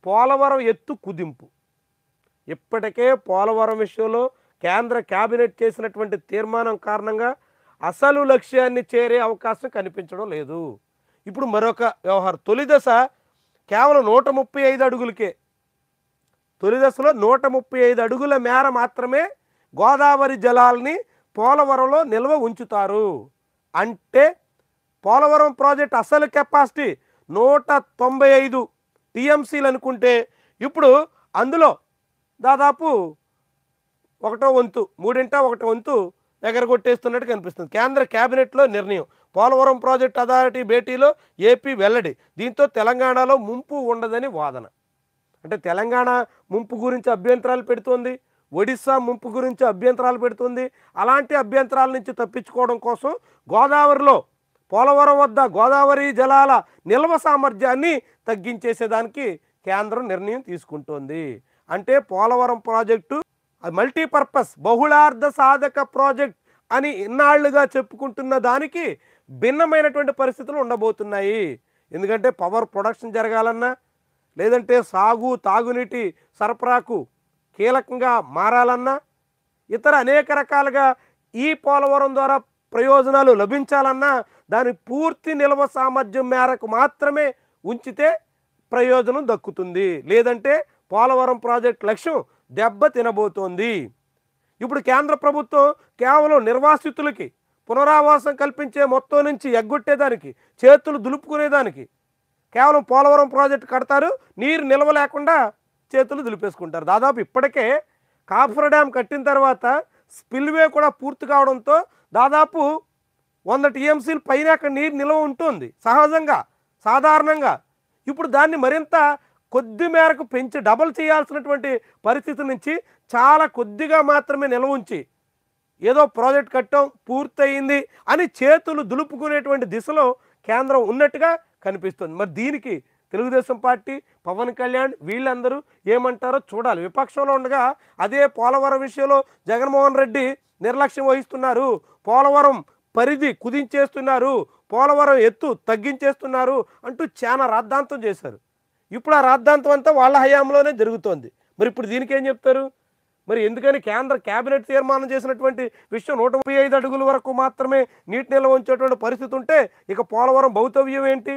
పోలవరం ఎత్తు కుదింపు. ఇప్పటికే పోలవరం విషయంలో కేంద్ర కేబినెట్ చేసినటువంటి తీర్మానం కారణంగా అసలు లక్ష్యాన్ని చేరే అవకాశం కనిపించడం లేదు. ఇప్పుడు మరొక వ్యవహారం. తొలి దశ కేవలం 135 అడుగులకే. తొలి దశలో 135 అడుగుల మేర మాత్రమే గోదావరి జలాల్ని పోలవరంలో నిల్వ ఉంచుతారు. అంటే పోలవరం ప్రాజెక్ట్ అసలు కెపాసిటీ 195 టీఎంసీలు అనుకుంటే ఇప్పుడు అందులో దాదాపు ఒకటో వంతు, మూడింట ఒకటో వంతు ఎగరగొట్టేస్తున్నట్టు కనిపిస్తుంది. కేంద్ర కేబినెట్లో నిర్ణయం. పోలవరం ప్రాజెక్ట్ అథారిటీ భేటీలో ఏపీ వెల్లడి. దీంతో తెలంగాణలో ముంపు ఉండదని వాదన. అంటే తెలంగాణ ముంపు గురించి అభ్యంతరాలు పెడుతోంది, ఒడిశా ముంపు గురించి అభ్యంతరాలు పెడుతుంది. అలాంటి అభ్యంతరాల నుంచి తప్పించుకోవడం కోసం గోదావరిలో పోలవరం వద్ద గోదావరి జలాల నిల్వ సామర్థ్యాన్ని తగ్గించేసేదానికి కేంద్రం నిర్ణయం తీసుకుంటోంది. అంటే పోలవరం ప్రాజెక్టు మల్టీపర్పస్ బహుళార్థ సాధక ప్రాజెక్ట్ అని ఇన్నాళ్లుగా చెప్పుకుంటున్న దానికి భిన్నమైనటువంటి పరిస్థితులు ఉండబోతున్నాయి. ఎందుకంటే పవర్ ప్రొడక్షన్ జరగాలన్నా, లేదంటే సాగు తాగునీటి సరఫరాకు కీలకంగా మారాలన్నా, ఇతర అనేక రకాలుగా ఈ పోలవరం ద్వారా ప్రయోజనాలు లభించాలన్నా దాని పూర్తి నిల్వ సామర్థ్యం మేరకు మాత్రమే ఉంచితే ప్రయోజనం దక్కుతుంది. లేదంటే పోలవరం ప్రాజెక్ట్ లక్ష్యం దెబ్బ తినబోతోంది. ఇప్పుడు కేంద్ర ప్రభుత్వం కేవలం నిర్వాసితులకి పునరావాసం కల్పించే మొత్తం నుంచి ఎగ్గొట్టేదానికి, చేతులు దులుపుకునేదానికి కేవలం పోలవరం ప్రాజెక్టు కడతారు, నీరు నిల్వ లేకుండా చేతులు దులిపేసుకుంటారు. దాదాపు ఇప్పటికే కాఫర్ డ్యామ్ కట్టిన తర్వాత స్పిల్వే కూడా పూర్తి కావడంతో దాదాపు 100 టీఎంసీల పైన అక్కడ నీరు నిల్వ ఉంటుంది సహజంగా, సాధారణంగా. ఇప్పుడు దాన్ని మరింత కొద్ది మేరకు పెంచి డబల్ చేయాల్సినటువంటి పరిస్థితి నుంచి చాలా కొద్దిగా మాత్రమే నిల్వ ఉంచి ఏదో ప్రాజెక్ట్ కట్టాం పూర్తయింది అని చేతులు దులుపుకునేటువంటి దిశలో కేంద్రం ఉన్నట్టుగా కనిపిస్తుంది. మరి దీనికి తెలుగుదేశం పార్టీ, పవన్ కళ్యాణ్ వీళ్ళందరూ ఏమంటారో చూడాలి. విపక్షంలో ఉండగా అదే పోలవరం విషయంలో జగన్మోహన్ రెడ్డి నిర్లక్ష్యం వహిస్తున్నారు, పోలవరం పరిధి కుదించేస్తున్నారు, పోలవరం ఎత్తు తగ్గించేస్తున్నారు అంటూ చాలా రాద్ధాంతం చేశారు. ఇప్పుడు ఆ రాద్ధాంతం అంతా వాళ్ళ హయాంలోనే జరుగుతోంది. మరి ఇప్పుడు దీనికి ఏం చెప్తారు? మరి ఎందుకని కేంద్ర కేబినెట్ తీర్మానం చేసినటువంటి విషయం 135 అడుగుల వరకు మాత్రమే నీటి నిల్వ ఉంచేటువంటి పరిస్థితి ఉంటే ఇక పోలవరం భౌతవ్యం ఏంటి?